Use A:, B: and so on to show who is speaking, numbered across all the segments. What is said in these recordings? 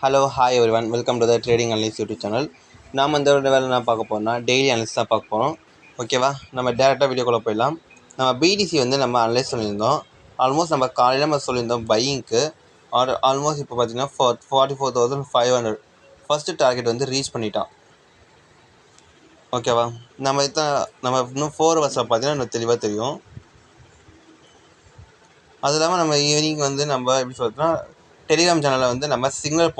A: Hello hi everyone, welcome to the trading analyst YouTube channel. நாம் இந்த வேலை என்ன பார்க்க போகிறோம்னா டெய்லி அனலிஸ்ட் தான் பார்க்க போகிறோம். ஓகேவா, நம்ம டேரெக்டாக வீடியோக்குள்ளே போயிடலாம். நம்ம பிடிசி வந்து நம்ம அனலைஸ் சொல்லியிருந்தோம். ஆல்மோஸ்ட் நம்ம காலையில் நம்ம சொல்லியிருந்தோம் பையிங்க்கு ஆல்மோஸ்ட் இப்போ பார்த்தீங்கன்னா 44,500 ஃபஸ்ட்டு டார்கெட் வந்து ரீச் பண்ணிட்டான். ஓகேவா, நம்ம இன்னும் 4 ஹவர்ஸில் பார்த்தீங்கன்னா இன்னும் தெளிவாக தெரியும். அது இல்லாமல் நம்ம ஈவினிங் வந்து நம்ம எப்படி சொல்கிறதுனா டெலிகிராம் சேனலில் வந்து நம்ம சிக்னல்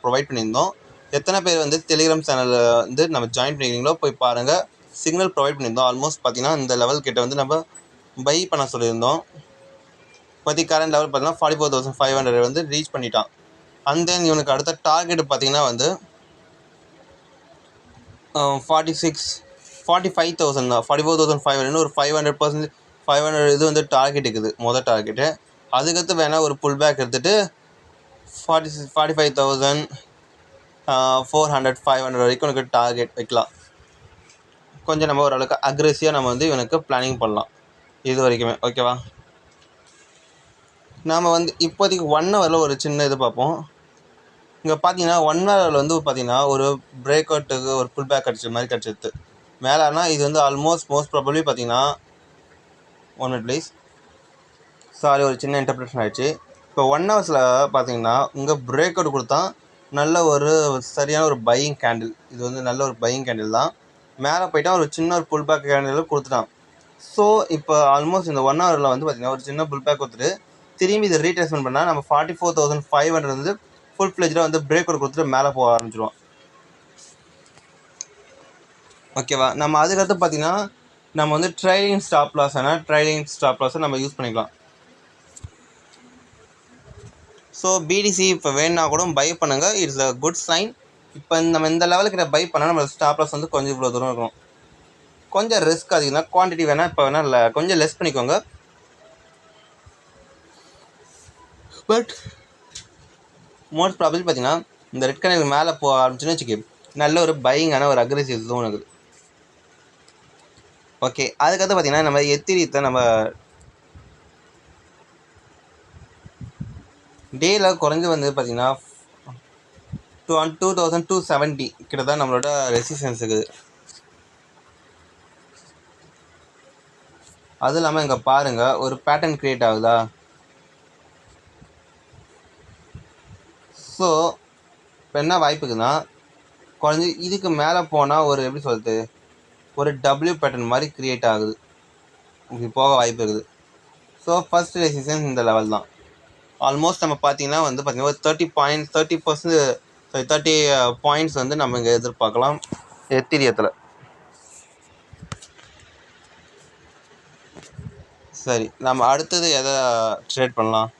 A: ப்ரொவைட் பண்ணியிருந்தோம். எத்தனை பேர் வந்து டெலிகிராம் சேனலில் வந்து நம்ம ஜாயின் பண்ணிக்கிறீங்களோ போய் பாருங்கள். சிக்னல் ப்ரொவைட் பண்ணியிருந்தோம். ஆல்மோஸ்ட் பார்த்தீங்கன்னா இந்த லெவல் கிட்ட வந்து நம்ம பை பண்ண சொல்லியிருந்தோம். கரண்ட் லெவல் பார்த்தீங்கன்னா 44,500 வந்து ரீச் பண்ணிட்டான். அண்ட் தென் இவனுக்கு அடுத்த டார்கெட் பார்த்தீங்கன்னா வந்து 45,000 தான். 44,500 ஒரு 500% இது வந்து டார்கெட் இருக்குது மொதல் டார்கெட்டு. அதுக்கடுத்து வேணால் ஒரு புல் பேக் எடுத்துகிட்டு 45,400 500 வரைக்கும் எனக்கு டார்கெட் வைக்கலாம். கொஞ்சம் நம்ம ஓரளவுக்கு அக்ரெசிவாக நம்ம வந்து இவனுக்கு பிளானிங் பண்ணலாம் இது வரைக்குமே. ஓகேவா, நாம் வந்து இப்போதைக்கு 1 ஹவரில் ஒரு சின்ன இது பார்ப்போம். இங்கே பார்த்தீங்கன்னா 1 ஹவரில் வந்து பார்த்தீங்கன்னா ஒரு பிரேக் அவுட்டுக்கு ஒரு புல் பேக் அடிச்ச மாதிரி கிடச்சிது மேலேனா. இது வந்து மோஸ்ட் ப்ராபப்ளி பார்த்தீங்கன்னா 1 மினிட் ப்ளீஸ், சாரி ஒரு சின்ன இன்டர்பிரேஷன் ஆகிடுச்சு. இப்போ 1 ஹவர்ஸில் பார்த்தீங்கன்னா இங்கே பிரேக் அவுட் கொடுத்தா நல்ல ஒரு சரியான ஒரு பையிங் கேண்டில். இது வந்து நல்ல ஒரு பையிங் கேண்டில் தான். மேலே போய்ட்டால் ஒரு சின்ன ஒரு புல் பேக் கேண்டில் கொடுத்துட்டான். ஸோ இப்போ ஆல்மோஸ்ட் இந்த 1 ஹவரில் வந்து பார்த்திங்கன்னா ஒரு சின்ன புல் பேக் கொடுத்துட்டு திரும்பி இதை ரீட்ரேஸ்மெண்ட் பண்ணால் நம்ம 44,500 வந்து ஃபுல் ஃப்ளெஜ்டாக வந்து பிரேக் அவுட் கொடுத்துட்டு மேலே போக ஆரம்பிச்சிடுவோம். ஓகேவா, நம்ம அதுக்கடுத்து பார்த்திங்கன்னா நம்ம வந்து ட்ரைலிங் ஸ்டாப் லாஸை நம்ம யூஸ் பண்ணிக்கலாம். ஸோ பிடிசி இப்போ வேணுன்னா கூட பை பண்ணுங்கள். It's a good sign. இப்போ நம்ம இந்த லெவலுக்கிட்ட பை பண்ணால் நம்ம ஸ்டாப் லாஸ் வந்து கொஞ்சம் இவ்வளோ தூரம் இருக்கும். கொஞ்சம் ரிஸ்க் அதிகம், குவான்டிட்டி வேணால் இப்போ வேணால் இல்லை கொஞ்சம் லெஸ் பண்ணிக்கோங்க. பட் மோஸ்ட் ப்ராபபிள் பார்த்தீங்கன்னா இந்த ரெட் கலர் மேலே போக ஆரம்பிச்சுன்னு வச்சுக்கி நல்ல ஒரு பையிங்கான ஒரு அக்ரெசிவ் ஜோன் இருக்குது. ஓகே, அதுக்கடுத்து பார்த்தீங்கன்னா நம்ம எத்திரியத்தை நம்ம டேயில் குறைஞ்சி வந்து பார்த்தீங்கன்னா 2270 கிட்ட தான் நம்மளோட ரெசிஸ்டன்ஸ் இருக்குது. அது இல்லாமல் இங்கே பாருங்கள் ஒரு பேட்டர்ன் க்ரியேட் ஆகுதா. ஸோ இப்போ என்ன வாய்ப்புக்குன்னா குறைஞ்சி இதுக்கு மேலே போனால் ஒரு எப்படி சொல்கிறது ஒரு டபிள்யூ பேட்டர்ன் மாதிரி க்ரியேட் ஆகுது, இப்படி போக வாய்ப்பு இருக்குது. ஸோ ஃபஸ்ட் ரெசிஸ்டன்ஸ் இந்த லெவல் தான். ஆல்மோஸ்ட் நம்ம பார்த்தீங்கன்னா வந்து பார்த்தீங்கன்னா ஒரு 30 பாயிண்ட்ஸ் வந்து நம்ம இங்கே எதிர்பார்க்கலாம் எத்திரியத்தில். சரி, நம்ம அடுத்தது எதை ட்ரேட் பண்ணலாம்?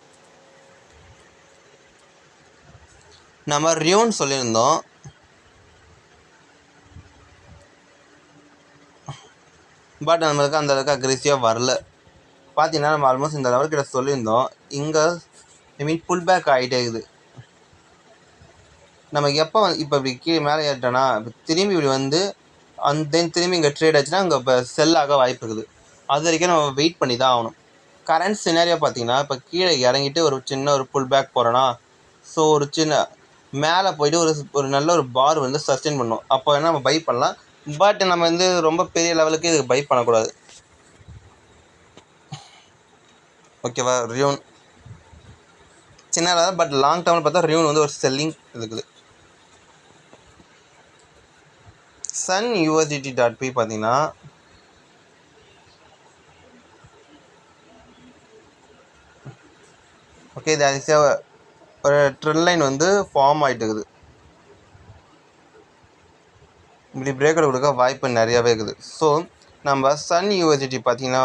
A: நம்ம ரியோன் சொல்லியிருந்தோம். பட் நம்மளுக்கு அந்த அளவுக்கு அக்ரெசிவாக வரல. பார்த்தீங்கன்னா நம்ம ஆல்மோஸ்ட் இந்த லெவல் கிட்ட சொல்லியிருந்தோம். இங்கே புல் பேக் ஆகிட்டே இருக்குது. நம்ம எப்போ இப்போ இப்படி கீழே மேலே ஏறிட்டோன்னா இப்போ திரும்பி இப்படி வந்து தென் திரும்பி இங்கே ட்ரேட் ஆச்சுன்னா இங்கே இப்போ செல் ஆக வாய்ப்பு இருக்குது. அது வரைக்கும் நம்ம வெயிட் பண்ணி தான் ஆகணும். கரண்ட் சினாரியோ பார்த்தீங்கன்னா இப்போ கீழே இறங்கிட்டு ஒரு சின்ன ஒரு புல் பேக் போகிறோன்னா ஸோ ஒரு சின்ன மேலே போய்ட்டு ஒரு நல்ல ஒரு பார் வந்து சஸ்டெயின் பண்ணணும். அப்போ வேணால் நம்ம பை பண்ணலாம். பட் நம்ம வந்து ரொம்ப பெரிய லெவலுக்கு இது பை பண்ணக்கூடாது. ஓகேவா, ரியோன் சின்ன லெவல் பட் லாங் டேர்மில் பார்த்தா ரியோன் வந்து ஒரு செல்லிங் இருக்குது. சன் USDT.P பார்த்தீங்கன்னா ஓகே இது ஒரு ட்ரெண்ட் லைன் வந்து ஃபார்ம் ஆகிட்டு இருக்குது. இப்படி பிரேக் அவுட் கொடுக்க வாய்ப்பு நிறையாவே இருக்குது. ஸோ நம்ம சன் USDT பார்த்தீங்கன்னா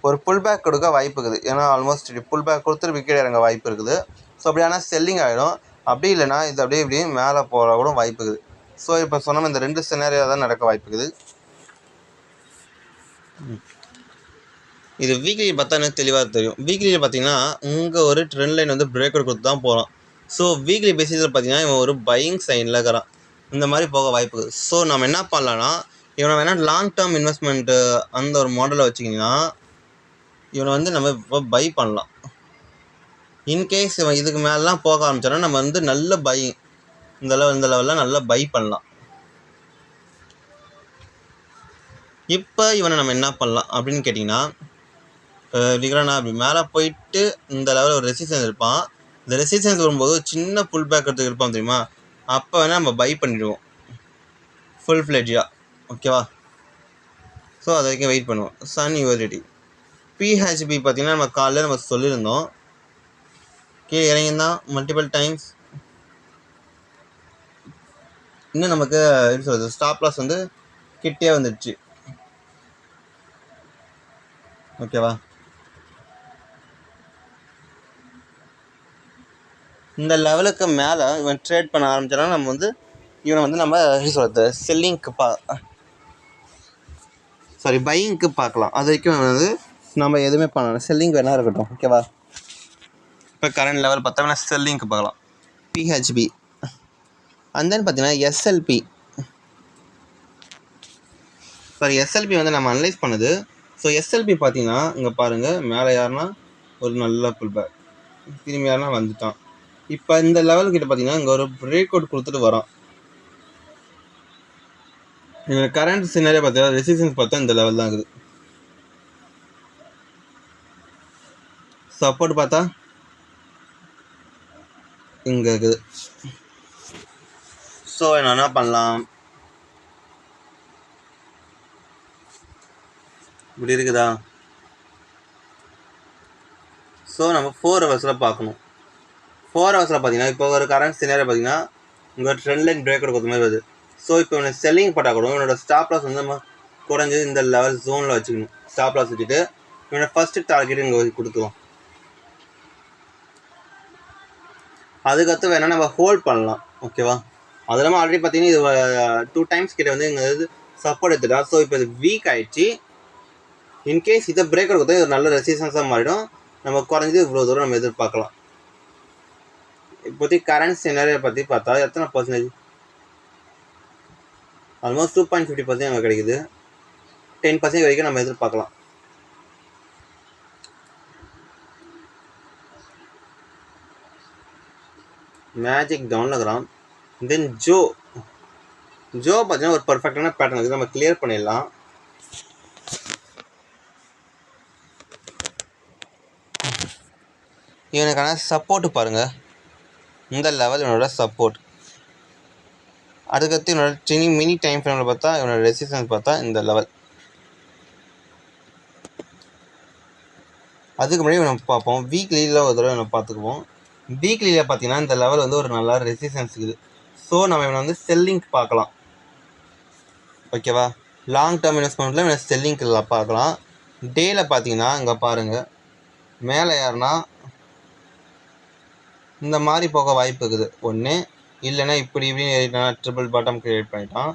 A: ஒரு புல் பேக் கொடுக்க வாய்ப்பு இருக்குது. ஏன்னா ஆல்மோஸ்ட் புல் பேக் கொடுத்துட்டு விக்கெட் இறங்க வாய்ப்பு இருக்குது. ஸோ அப்படி ஆனால் செல்லிங் ஆகிடும். அப்படி இல்லைனா இது அப்படியே இப்படி மேலே போகிற கூட வாய்ப்பு இருக்குது. ஸோ இப்போ சொன்ன இந்த 2 சினாரியோ தான் நடக்க வாய்ப்பு இருக்குது. இது வீக்லி பார்த்தா எனக்கு தெளிவாக தெரியும். வீக்லியில் பார்த்தீங்கன்னா இங்கே ஒரு ட்ரெண்ட் லைன் வந்து பிரேக் அவுட் கொடுத்து தான் போகிறோம். ஸோ வீக்லி பேசிஸில் பார்த்தீங்கன்னா இவன் ஒரு பையிங் சைனில் இருக்கிறான். இந்த மாதிரி போக வாய்ப்பு இருக்குது. ஸோ நம்ம என்ன பண்ணலான்னா இவனை வேணால் லாங் டேர்ம் இன்வெஸ்ட்மெண்ட்டு அந்த ஒரு மாடலை வச்சிங்கன்னா இவனை வந்து நம்ம இப்போ பை பண்ணலாம். இன்கேஸ் இவன் இதுக்கு மேலாம் போக ஆரம்பிச்சானா நம்ம வந்து நல்ல பை இந்த லெவலில் நல்லா பை பண்ணலாம். இப்போ இவனை நம்ம என்ன பண்ணலாம் அப்படின்னு கேட்டிங்கன்னா, விக்ரானா அப்படி மேலே போயிட்டு இந்த லெவலில் ஒரு ரெசிஸ்டன்ஸ் இருப்பான். இந்த ரெசிஸ்டன்ஸ் வரும்போது சின்ன புல் பேக் எடுத்து இருப்பான் தெரியுமா, அப்போ வேணால் நம்ம பை பண்ணிடுவோம் ஃபுல் ஃப்ளெட்ஜாக. ஓகேவா? ஸோ அது வரைக்கும் வெயிட் பண்ணுவோம். சன் யூவர்டிட்டி பிஹெச்பி பார்த்தீங்கன்னா நம்ம காலையில் நம்ம சொல்லியிருந்தோம், கீழே இறங்கியிருந்தான் மல்டிபிள் டைம்ஸ். இன்னும் நமக்கு எப்படி சொல்கிறது, ஸ்டாப் லாஸ் வந்து கிட்டே வந்துடுச்சு. ஓகேவா? இந்த லெவலுக்கு மேலே இவன் ட்ரேட் பண்ண ஆரம்பிச்சானா நம்ம வந்து இவனை வந்து நம்ம எப்படி சொல்கிறது செல்லிங்க்கு பையிங்க்கு பார்க்கலாம். அது வரைக்கும் வந்து நம்ம எதுவுமே பண்ணலாம், செல்லிங் வேணா இருக்கட்டும். ஓகேவா? இப்போ கரண்ட் லெவல் பார்த்தோம்னா செல்லிங்க்கு பார்க்கலாம். பிஹெச்பி அண்ட் தென் பார்த்தீங்கன்னா எஸ்எல்பி வந்து நம்ம அனலைஸ் பண்ணுது. ஸோ எஸ்எல்பி பார்த்தீங்கன்னா இங்கே பாருங்கள், மேலே யாருன்னா ஒரு நல்ல புல் பேக், திரும்பி யாருன்னா வந்துட்டான். இப்போ இந்த லெவல்கிட்ட பார்த்தீங்கன்னா இங்கே ஒரு பிரேக் அவுட் கொடுத்துட்டு வரான். இவங்க கரண்ட் சினாரியோ பார்த்தா ரெசிஸ்டன்ஸ் பார்த்தா இந்த லெவல் தான் இருக்குது. சப்போர்ட் பார்த்தா இங்கே இருக்குது. ஸோ என்ன பண்ணலாம், இப்படி இருக்குதா? ஸோ நம்ம 4 ஹவர்ஸில் பார்க்கணும். 4 ஹவர்ஸில் பார்த்தீங்கன்னா இப்போ ஒரு கரண்ட் சினாரியோ பார்த்தீங்கன்னா இங்கே ஒரு ட்ரெண்ட் லைன் பிரேக் அவுட் கொடுத்த மாதிரி வருது. ஸோ இப்போ இவனை செல்லிங் போட்டால் கூட இவனோட ஸ்டாப் லாஸ் வந்து நம்ம குறைஞ்சது இந்த லெவல் ஜோனில் வச்சுக்கணும். ஸ்டாப் லாஸ் வச்சுட்டு இவனோட ஃபஸ்ட்டு டார்கெட் இங்கே கொடுத்துருவோம். அதுக்கடுத்து வேணால் நம்ம ஹோல்ட் பண்ணலாம். ஓகேவா? அது இல்லாமல் ஆல்ரெடி பார்த்தீங்கன்னா இது 2 டைம்ஸ் கிட்ட வந்து இங்கே சப்போர்ட் எடுத்துட்டா. ஸோ இப்போ இது வீக் ஆகிடுச்சு. இன்கேஸ் இதை பிரேக் அவுட் கொடுத்தா இது நல்ல ரெசிஸ்டன்ஸாக மாறிடும். நம்ம குறைஞ்சது இவ்வளோ தூரம் நம்ம எதிர்பார்க்கலாம். இப்போதைக்கு கரண்ட் சினாரியோ பற்றி பார்த்தா எத்தனை பர்சன்டேஜ், ஆல்மோஸ்ட் 2.50% நமக்கு கிடைக்குது. 10% வரைக்கும் நம்ம எதிர்பார்க்கலாம். மேஜிக் டவுன்லகிராம் தென் ஜோ பார்த்தீங்கன்னா ஒரு பர்ஃபெக்டான பேட்டர்ன் இருக்குது, நம்ம கிளியர் பண்ணிடலாம். இவனுக்கான சப்போர்ட் பாருங்கள், இந்த லெவல் இவனோட சப்போர்ட். அதுக்கடுத்து இவனோட மினி டைம் ஃப்ரேமில் பார்த்தா இவனோட ரெசிஸ்டன்ஸ் பார்த்தா இந்த லெவல். அதுக்கு முன்னாடி நம்ம பார்ப்போம் வீக்லியில் ஒரு தடவை நம்ம பார்த்துக்குவோம். வீக்லியில் பார்த்தீங்கன்னா இந்த லெவல் வந்து ஒரு நல்ல ரெசிஸ்டன்ஸ் இருக்குது. ஸோ நம்ம இவனை வந்து செல்லிங் பார்க்கலாம். ஓகேவா? லாங் டேர்ம் இன்வெஸ்ட்மெண்ட்டில் இவனை செல்லிங்கில் பார்க்கலாம். டேயில் பார்த்தீங்கன்னா இங்கே பாருங்கள், மேலே யாருன்னா இந்த மாதிரி போக வாய்ப்பு இருக்குது. ஒன்று இல்லைன்னா இப்படி இப்படின்னு ட்ரிபிள் பாட்டம் க்ரியேட் பண்ணிட்டான்,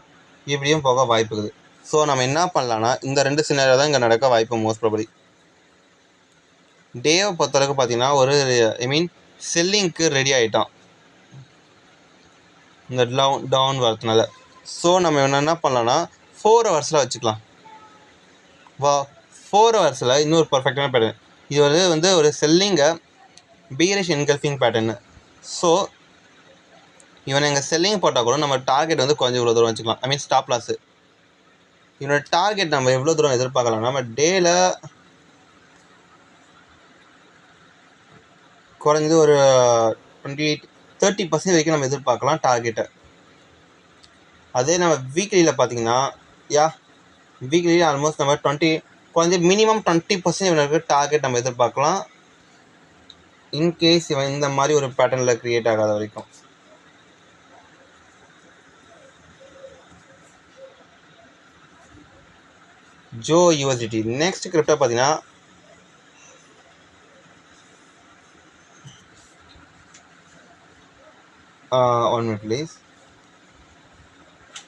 A: இப்படியும் போக வாய்ப்பு இருக்குது. ஸோ நம்ம என்ன பண்ணலான்னா இந்த 2 சினாரியோ தான் இங்கே நடக்க வாய்ப்பு மோஸ்ட் ப்ராபபிலி. டேவை பொறுத்தளவுக்கு பார்த்தீங்கன்னா ஒரு செல்லிங்க்கு ரெடி ஆகிட்டான் இந்த டவுன் வரதுனால. ஸோ நம்ம என்ன பண்ணலான்னா 4 ஹவர்ஸில் வச்சுக்கலாம். 4 ஹவர்ஸில் இன்னொரு பர்ஃபெக்டான பேட்டர்ன். இது வந்து ஒரு செல்லிங்கை பீரிஷ் என்கல்ஃபிங் பேட்டர்னு. ஸோ இவனை எங்கள் செல்லிங் போட்டால் கூட நம்ம டார்கெட் வந்து கொஞ்சம் இவ்வளோ தூரம் வச்சுக்கலாம். ஸ்டாப் லாஸு இவனோட டார்கெட் நம்ம எவ்வளோ தூரம் எதிர்பார்க்கலாம், நம்ம டேயில் குறைஞ்சது ஒரு 30% வரைக்கும் நம்ம எதிர்பார்க்கலாம் டார்கெட்டை. அதே நம்ம வீக்லியில் பார்த்தீங்கன்னா வீக்லியில் ஆல்மோஸ்ட் நம்ம குறைஞ்சது மினிமம் 20% இவனுக்கு டார்கெட் நம்ம எதிர்பார்க்கலாம். இன்கேஸ் இவன் இந்த மாதிரி ஒரு பேட்டர்னில் க்ரியேட் ஆகாத வரைக்கும். ஜோ யூஎஸ்டிடி நெக்ஸ்ட் கிரிப்டோ பார்த்தீங்கன்னா ஒன் மினிட் ப்ளீஸ்.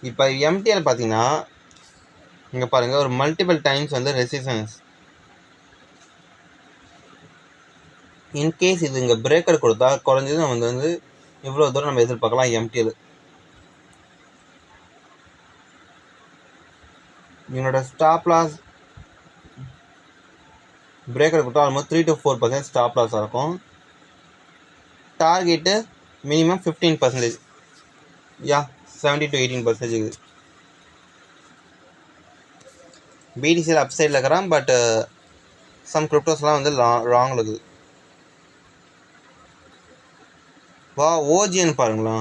A: இப்போ எம்டிஎல் பார்த்தீங்கன்னா இங்கே பாருங்கள், ஒரு மல்டிபிள் டைம்ஸ் வந்து ரெசிஸ்டன்ஸ். இன்கேஸ் இது இங்கே பிரேக்கர் கொடுத்தா குறைஞ்சது நம்ம வந்து இவ்வளோ தூரம் நம்ம எதிர்பார்க்கலாம் எம்டிஎல். இவனோட ஸ்டாப் லாஸ் பிரேக்கர் கொடுத்தா ஆல்மோஸ்ட் 3 to 4% ஸ்டாப் லாஸாக இருக்கும். Target minimum 15%. யா 17 to 18% இருக்குது. பிடிசியில் அப் சைடில் இருக்கிறான், பட் சம் கிரிப்டோஸ்லாம் வந்து ராங்கில் இருக்குது. வா ஓஜின்னு பாருங்களா,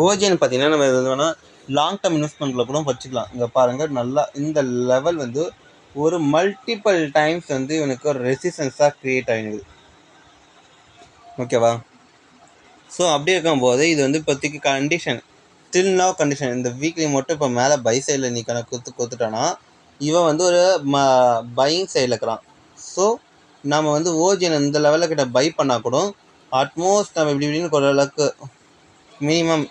A: ஓஜின்னு பார்த்தீங்கன்னா நம்ம இது வேணால் லாங் டேர்ம் இன்வெஸ்ட்மெண்ட்டில் கூட வச்சுக்கலாம். இங்கே பாருங்கள், நல்லா இந்த லெவல் வந்து ஒரு மல்டிபிள் டைம்ஸ் வந்து இவனுக்கு ஒரு ரெசிஸ்டன்ஸாக க்ரியேட் ஆகிடுது. ஓகேவா? ஸோ அப்படி இருக்கும்போது இது வந்து இப்போதைக்கு கண்டிஷன் ஸ்டில் நோ கண்டிஷன். இந்த வீக்லி மட்டும் இப்போ மேலே பை சைடில் நீ கொடுத்துட்டானா இவன் வந்து ஒரு பையிங் சைடில் இருக்கிறான். ஸோ நம்ம வந்து ஓஜின் இந்த லெவலில் கிட்ட பை பண்ணால் கூட அட்மோஸ்ட் நம்ம இப்படி இப்படின்னு ஒரு அளவுக்கு மினிமம்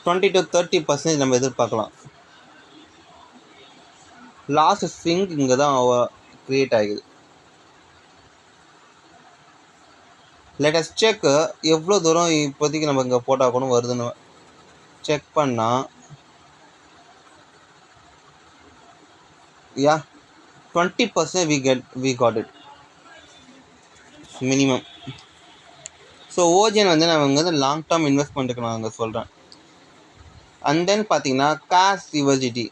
A: 20 to 30% நம்ம எதிர்பார்க்கலாம். லாஸ்ட் ஸ்விங் இங்கே தான் க்ரியேட் ஆகிடுது. லேட்டஸ்ட் செக் எவ்வளோ தூரம் இப்போதைக்கு நம்ம இங்கே போட்டால் கூட வருதுன்னு செக் பண்ணால், yeah 20% we got it minimum. So ஓஜின் வந்து நான் வந்து லாங் டேர்ம் இன்வெஸ்ட்மெண்ட்டுக்கு நான் அங்கே சொல்கிறேன். அண்ட் தென் பார்த்தீங்கன்னா காஸ் யுவர்சிட்டி,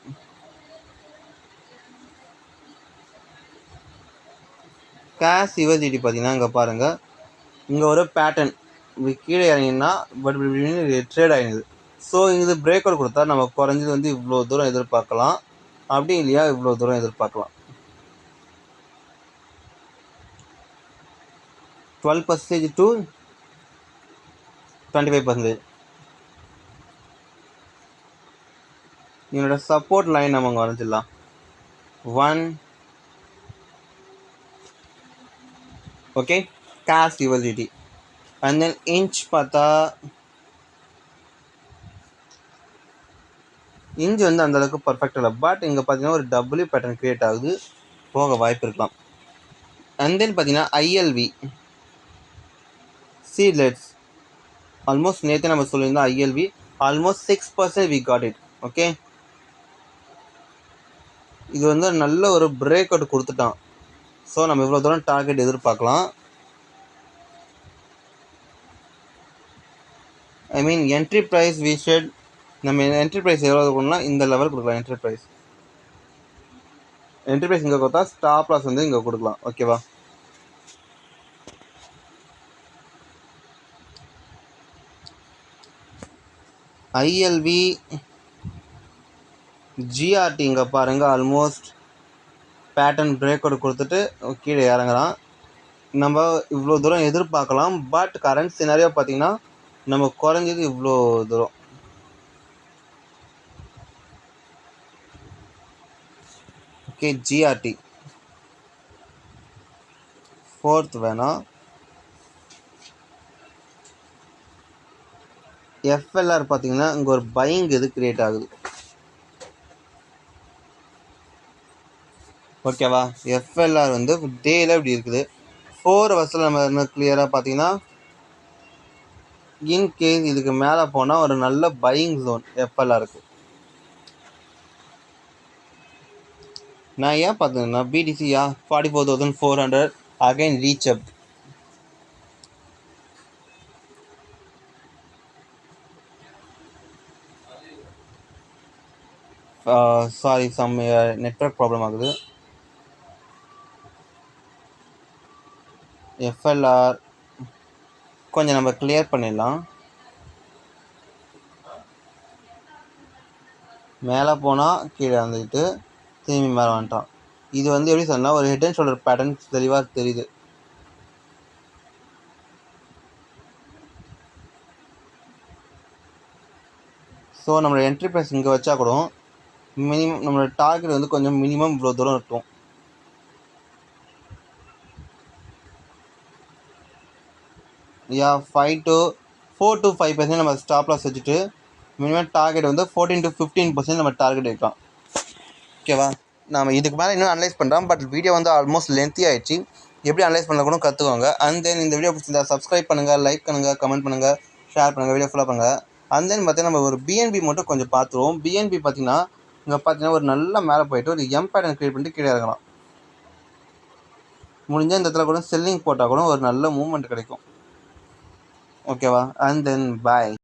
A: பார்த்தீங்கன்னா இங்கே பாருங்கள், இங்கே ஒரு பேட்டர்ன் கீழே இறங்கினா பட் ட்ரேட் ஆகிடுது. ஸோ இது பிரேக் அவுட் கொடுத்தா நம்ம குறைஞ்சது வந்து இவ்வளோ தூரம் எதிர்பார்க்கலாம், அப்படி இல்லையா இவ்வளோ தூரம் எதிர்பார்க்கலாம். 12% to 25%. என்னோட சப்போர்ட் லைன் நம்ம வரைஞ்சிடலாம். 1 ஓகே, காஸ் யுவர்சிட்டி. அண்ட் தென் இன்ச் பார்த்தா இன்ச் வந்து அந்தளவுக்கு பர்ஃபெக்ட் இல்லை, பட் இங்கே பார்த்தீங்கன்னா ஒரு டபுள்யூ பேட்டர்ன் க்ரியேட் ஆகுது, போக வாய்ப்பு இருக்கலாம். அண்ட் தென் பார்த்தீங்கன்னா ஐஎல்வி சீட்லெட்ஸ் ஆல்மோஸ்ட் நேற்று நம்ம சொல்லியிருந்தோம். ILV almost 6% we got it. Okay, இது வந்து நல்ல ஒரு பிரேக் அவுட் கொடுத்துட்டான். ஸோ நம்ம இவ்வளோ தூரம் டார்கெட் எதிர்பார்க்கலாம். ஐ மீன் என்ட்ரி ப்ரைஸ் வி ஷெட், நம்ம என்ட்ரி ப்ரைஸ் எவ்வளோ கொடுக்கலாம், இந்த லெவல் கொடுக்கலாம். என்ட்ரி ப்ரைஸ் இங்கே கொடுத்தா ஸ்டாப் லாஸ் வந்து இங்கே கொடுக்கலாம். ஓகேவா? ஐஎல்வி ஜிஆர்டி இங்கே பாருங்கள், ஆல்மோஸ்ட் பேட்டர்ன் பிரேக் அவுட் கொடுத்துட்டு கீழே இறங்குறான். நம்ம இவ்வளோ தூரம் எதிர்பார்க்கலாம், பட் கரண்ட் சினாரியோ பார்த்தீங்கன்னா நம்ம குறைஞ்சது இவ்வளோ தூரம். ஓகே, ஜிஆர்டி 4th வேணாம், எஃப்எல்ஆர் பார்த்தீங்கன்னா இங்கே ஒரு பையிங் இது க்ரியேட் ஆகுது. ஓகேவா? எஃப்எல்ஆர் வந்து டேயில் இப்படி இருக்குது. 4 ஹவர்ஸில் நம்ம என்ன கிளியராக பார்த்தீங்கன்னா இன்கேஸ் இதுக்கு மேலே போனால் ஒரு நல்ல பையிங் ஜோன் எஃப்எல்ஆருக்கு. நான் ஏன் பார்த்தீங்கன்னா பிடிசியா 44,400 again reach up. Sorry, some network problem ஆகுது. எஃப்எல்ஆர் கொஞ்சம் நம்ம கிளியர் பண்ணிடலாம். மேலே போனால் கீழே வந்துக்கிட்டு திரும்பி மேலே வந்துட்டான். இது வந்து எப்படி சொன்னால் ஒரு ஹெட் அண்ட் ஷோல்டர் பேட்டர்ன் தெளிவாக தெரியுது. ஸோ நம்மளோட என்ட்ரி ப்ரைஸ் இங்கே வச்சா கூட மினிமம் நம்மளோட டார்கெட் வந்து கொஞ்சம் மினிமம் இவ்வளோ தூரம் இருக்கும். யா 4 to 5% நம்ம ஸ்டாப் லாஸ் வச்சுட்டு மினிமம் டார்கெட் வந்து 14 to 15% நம்ம டார்கெட் வைக்கலாம். ஓகேவா? நம்ம இதுக்கு மேலே இன்னும் அனலைஸ் பண்ணுறோம், பட் வீடியோ வந்து ஆல்மோஸ்ட் லென்த்தி ஆகிடுச்சு. எப்படி அனலைஸ் பண்ண கூட கற்றுக்கோங்க. அண்ட் தென் இந்த வீடியோ பிடிச்சிருந்தா சப்ஸ்கிரைப் பண்ணுங்கள், லைக் பண்ணுங்கள், கமெண்ட் பண்ணுங்கள், ஷேர் பண்ணுங்கள், வீடியோ ஃபுல்லாக பண்ணுங்கள். அண்ட் தென் பார்த்தீங்கன்னா நம்ம ஒரு பிஎன்பி மட்டும் கொஞ்சம் பார்த்துருவோம். பிஎன்பி பார்த்தீங்கன்னா இங்கே பார்த்தீங்கன்னா ஒரு நல்ல மேலே போயிட்டு ஒரு எம் பேட்டர்ன் க்ரியேட் பண்ணிட்டு கீழே இறங்கலாம். முடிஞ்சால் இந்த இடத்துல கூட செல்லிங் போட்டால் கூட ஒரு நல்ல மூவ்மெண்ட் கிடைக்கும். ஓகேவா? And then bye.